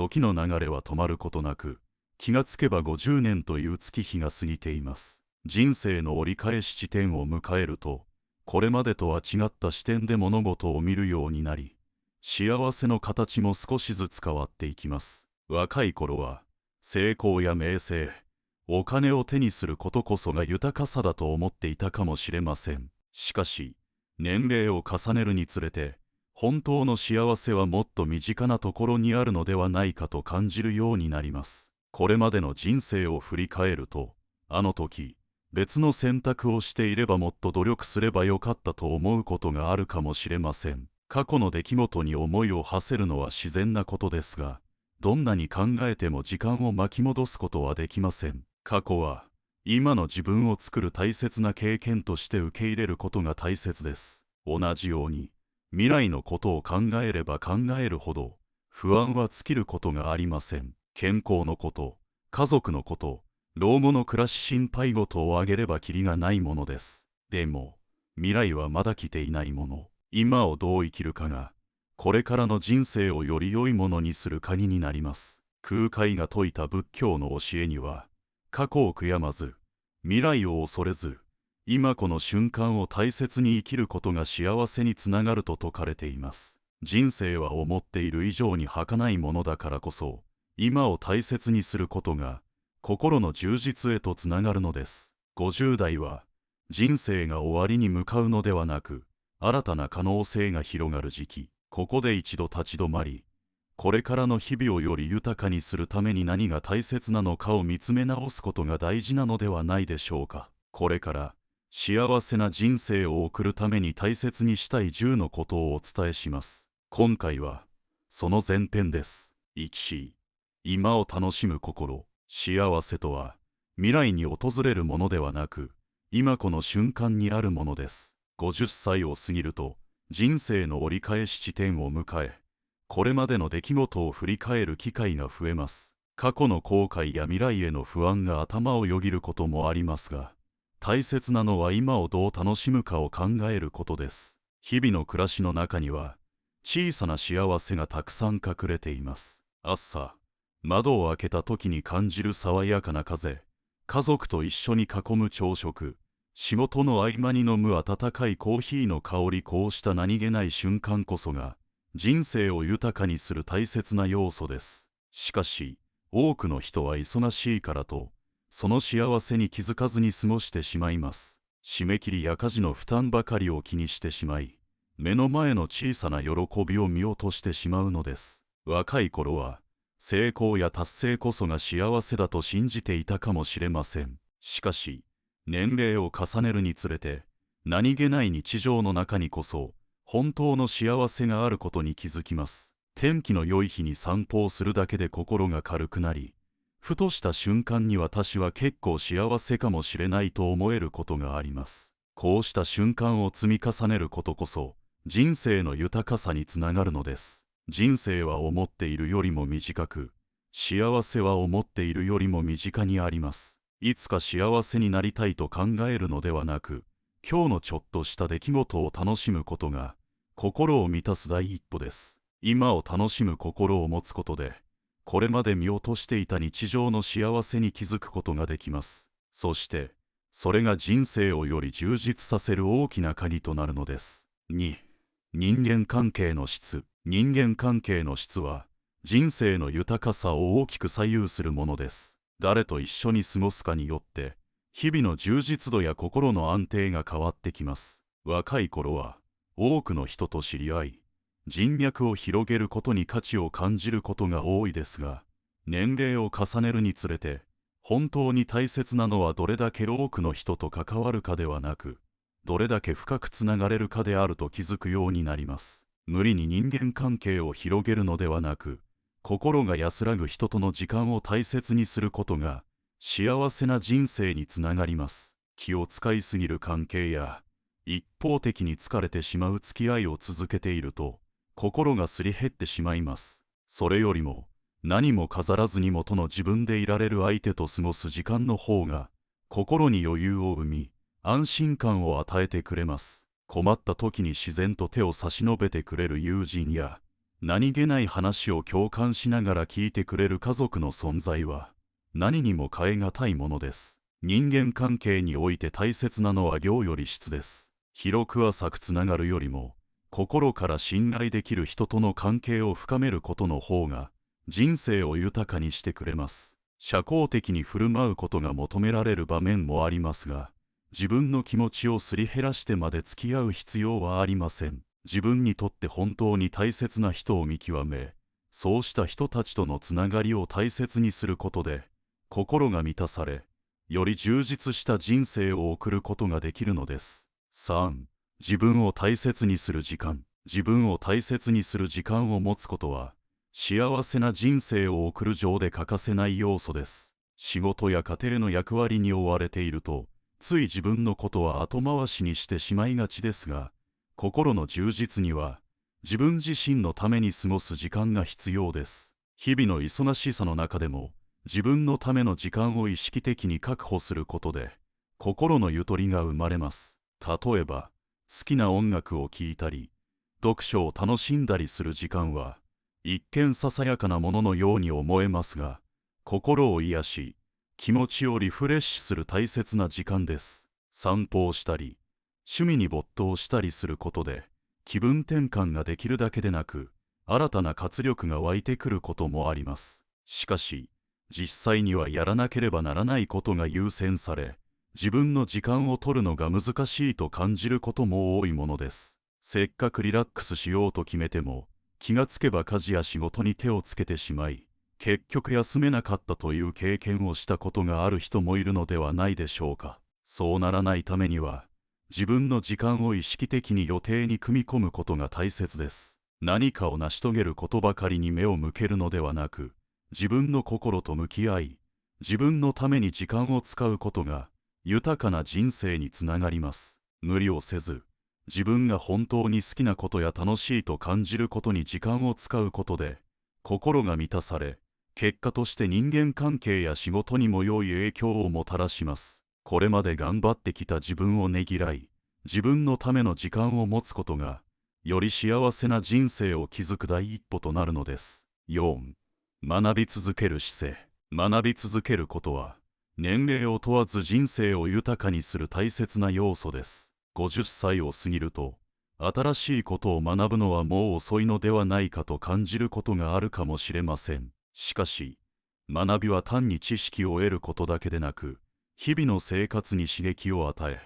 時の流れは止まることなく、気がつけば50年という月日が過ぎています。人生の折り返し地点を迎えると、これまでとは違った視点で物事を見るようになり、幸せの形も少しずつ変わっていきます。若い頃は、成功や名声、お金を手にすることこそが豊かさだと思っていたかもしれません。しかし、年齢を重ねるにつれて、本当の幸せはもっと身近なところにあるのではないかと感じるようになります。これまでの人生を振り返ると、あの時、別の選択をしていればもっと努力すればよかったと思うことがあるかもしれません。過去の出来事に思いを馳せるのは自然なことですが、どんなに考えても時間を巻き戻すことはできません。過去は、今の自分を作る大切な経験として受け入れることが大切です。同じように、未来のことを考えれば考えるほど、不安は尽きることがありません。健康のこと、家族のこと、老後の暮らし心配事を挙げればきりがないものです。でも、未来はまだ来ていないもの。今をどう生きるかが、これからの人生をより良いものにする鍵になります。空海が説いた仏教の教えには、過去を悔やまず、未来を恐れず、今この瞬間を大切に生きることが幸せにつながると説かれています。人生は思っている以上に儚いものだからこそ、今を大切にすることが、心の充実へとつながるのです。50代は、人生が終わりに向かうのではなく、新たな可能性が広がる時期。ここで一度立ち止まり、これからの日々をより豊かにするために何が大切なのかを見つめ直すことが大事なのではないでしょうか。これから、幸せな人生を送るために大切にしたい10のことをお伝えします。今回は、その前編です。1、今を楽しむ心。幸せとは、未来に訪れるものではなく、今この瞬間にあるものです。50歳を過ぎると、人生の折り返し地点を迎え、これまでの出来事を振り返る機会が増えます。過去の後悔や未来への不安が頭をよぎることもありますが、大切なのは今をどう楽しむかを考えることです。日々の暮らしの中には、小さな幸せがたくさん隠れています。朝、窓を開けた時に感じる爽やかな風、家族と一緒に囲む朝食、仕事の合間に飲む温かいコーヒーの香り、こうした何気ない瞬間こそが、人生を豊かにする大切な要素です。しかし、多くの人は忙しいからと、その幸せに気づかずに過ごしてしまいます。締め切りや家事の負担ばかりを気にしてしまい、目の前の小さな喜びを見落としてしまうのです。若い頃は、成功や達成こそが幸せだと信じていたかもしれません。しかし、年齢を重ねるにつれて、何気ない日常の中にこそ、本当の幸せがあることに気づきます。天気の良い日に散歩をするだけで心が軽くなり、ふとした瞬間に私は結構幸せかもしれないと思えることがあります。こうした瞬間を積み重ねることこそ、人生の豊かさにつながるのです。人生は思っているよりも短く、幸せは思っているよりも身近にあります。いつか幸せになりたいと考えるのではなく、今日のちょっとした出来事を楽しむことが、心を満たす第一歩です。今を楽しむ心を持つことで、これまで見落としていた日常の幸せに気づくことができます。そして、それが人生をより充実させる大きな鍵となるのです。2、人間関係の質。人間関係の質は、人生の豊かさを大きく左右するものです。誰と一緒に過ごすかによって、日々の充実度や心の安定が変わってきます。若い頃は、多くの人と知り合い、人脈を広げることに価値を感じることが多いですが、年齢を重ねるにつれて、本当に大切なのはどれだけ多くの人と関わるかではなく、どれだけ深くつながれるかであると気づくようになります。無理に人間関係を広げるのではなく、心が安らぐ人との時間を大切にすることが、幸せな人生につながります。気を使いすぎる関係や、一方的に疲れてしまう付き合いを続けていると、心がすり減ってしまいます。それよりも、何も飾らずに元の自分でいられる相手と過ごす時間の方が、心に余裕を生み、安心感を与えてくれます。困った時に自然と手を差し伸べてくれる友人や、何気ない話を共感しながら聞いてくれる家族の存在は何にも代え難いものです。人間関係において大切なのは量より質です。広く浅くつながるよりも、心から信頼できる人との関係を深めることの方が人生を豊かにしてくれます。社交的に振る舞うことが求められる場面もありますが、自分の気持ちをすり減らしてまで付き合う必要はありません。自分にとって本当に大切な人を見極め、そうした人たちとのつながりを大切にすることで、心が満たされ、より充実した人生を送ることができるのです。3. 自分を大切にする時間。自分を大切にする時間を持つことは、幸せな人生を送る上で欠かせない要素です。仕事や家庭の役割に追われていると、つい自分のことは後回しにしてしまいがちですが、心の充実には自分自身のために過ごす時間が必要です。日々の忙しさの中でも、自分のための時間を意識的に確保することで、心のゆとりが生まれます。例えば、好きな音楽を聴いたり、読書を楽しんだりする時間は、一見ささやかなもののように思えますが、心を癒し、気持ちをリフレッシュする大切な時間です。散歩をしたり、趣味に没頭したりすることで、気分転換ができるだけでなく、新たな活力が湧いてくることもあります。しかし、実際にはやらなければならないことが優先され、自分の時間を取るのが難しいと感じることも多いものです。せっかくリラックスしようと決めても、気がつけば家事や仕事に手をつけてしまい、結局休めなかったという経験をしたことがある人もいるのではないでしょうか。そうならないためには、自分の時間を意識的に予定に組み込むことが大切です。何かを成し遂げることばかりに目を向けるのではなく、自分の心と向き合い、自分のために時間を使うことが豊かな人生につながります。無理をせず、自分が本当に好きなことや楽しいと感じることに時間を使うことで、心が満たされ、結果として人間関係や仕事にも良い影響をもたらします。これまで頑張ってきた自分をねぎらい、自分のための時間を持つことが、より幸せな人生を築く第一歩となるのです。4. 学び続ける姿勢。学び続けることは、年齢を問わず人生を豊かにする大切な要素です。50歳を過ぎると、新しいことを学ぶのはもう遅いのではないかと感じることがあるかもしれません。しかし、学びは単に知識を得ることだけでなく、日々の生活に刺激を与え、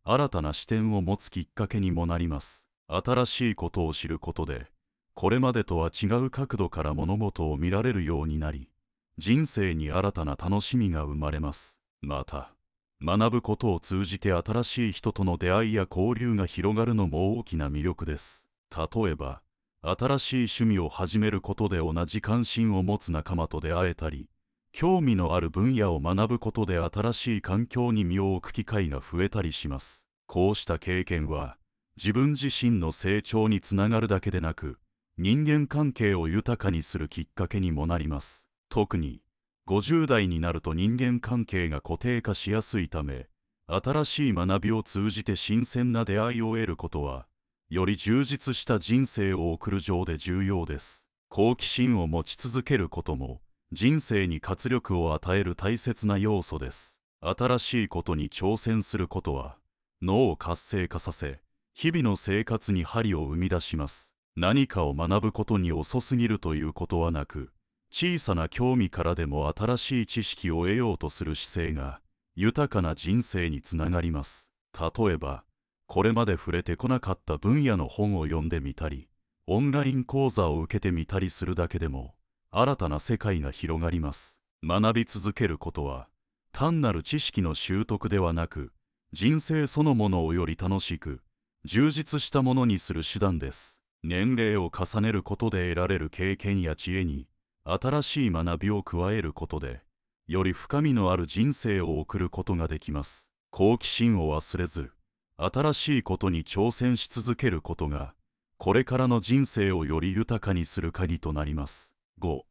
新たな視点を持つきっかけにもなります。新しいことを知ることで、これまでとは違う角度から物事を見られるようになり、人生に新たな楽しみが生まれます。また、学ぶことを通じて新しい人との出会いや交流が広がるのも大きな魅力です。例えば、新しい趣味を始めることで同じ関心を持つ仲間と出会えたり、興味のある分野を学ぶことで新しい環境に身を置く機会が増えたりします。こうした経験は、自分自身の成長につながるだけでなく、人間関係を豊かにするきっかけにもなります。特に、50代になると人間関係が固定化しやすいため、新しい学びを通じて新鮮な出会いを得ることは、より充実した人生を送る上で重要です。好奇心を持ち続けることも、人生に活力を与える大切な要素です。新しいことに挑戦することは、脳を活性化させ、日々の生活に針を生み出します。何かを学ぶことに遅すぎるということはなく、小さな興味からでも新しい知識を得ようとする姿勢が、豊かな人生につながります。例えば、これまで触れてこなかった分野の本を読んでみたり、オンライン講座を受けてみたりするだけでも、新たな世界が広がります。学び続けることは、単なる知識の習得ではなく、人生そのものをより楽しく、充実したものにする手段です。年齢を重ねることで得られる経験や知恵に、新しい学びを加えることで、より深みのある人生を送ることができます。好奇心を忘れず、新しいことに挑戦し続けることが、これからの人生をより豊かにする鍵となります。5.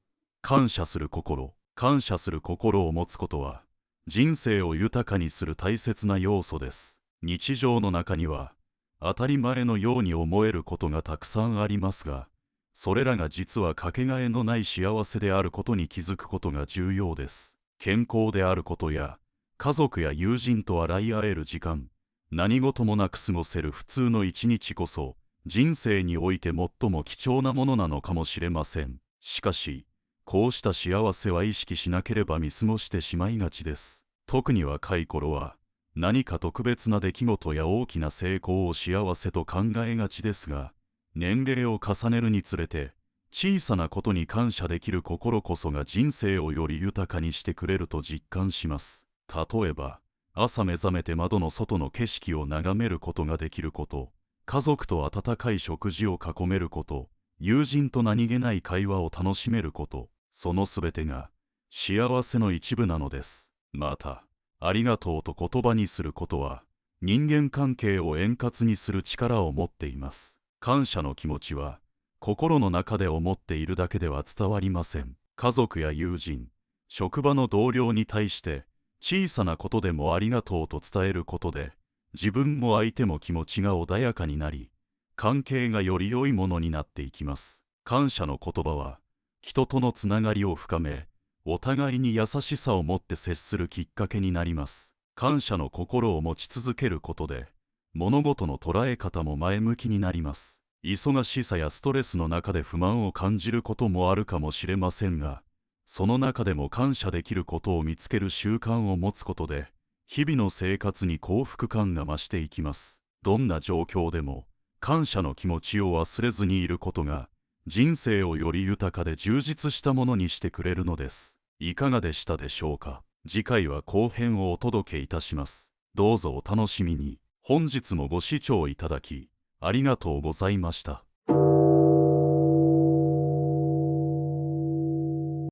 感謝する心。感謝する心を持つことは、人生を豊かにする大切な要素です。日常の中には、当たり前のように思えることがたくさんありますが、それらが実はかけがえのない幸せであることに気づくことが重要です。健康であることや、家族や友人と笑い合える時間、何事もなく過ごせる普通の一日こそ、人生において最も貴重なものなのかもしれません。しかし、こうした幸せは意識しなければ見過ごしてしまいがちです。特に若い頃は、何か特別な出来事や大きな成功を幸せと考えがちですが、年齢を重ねるにつれて、小さなことに感謝できる心こそが人生をより豊かにしてくれると実感します。例えば、朝目覚めて窓の外の景色を眺めることができること、家族と温かい食事を囲めること、友人と何気ない会話を楽しめること、そのすべてが幸せの一部なのです。また、ありがとうと言葉にすることは、人間関係を円滑にする力を持っています。感謝の気持ちは、心の中で思っているだけでは伝わりません。家族や友人、職場の同僚に対して、小さなことでもありがとうと伝えることで、自分も相手も気持ちが穏やかになり、関係がより良いものになっていきます。感謝の言葉は、人とのつながりを深め、お互いに優しさを持って接するきっかけになります。感謝の心を持ち続けることで、物事の捉え方も前向きになります。忙しさやストレスの中で不満を感じることもあるかもしれませんが、その中でも感謝できることを見つける習慣を持つことで、日々の生活に幸福感が増していきます。どんな状況でも、感謝の気持ちを忘れずにいることが、人生をより豊かで充実したものにしてくれるのです。いかがでしたでしょうか。次回は後編をお届けいたします。どうぞお楽しみに。本日もご視聴いただき、ありがとうございました。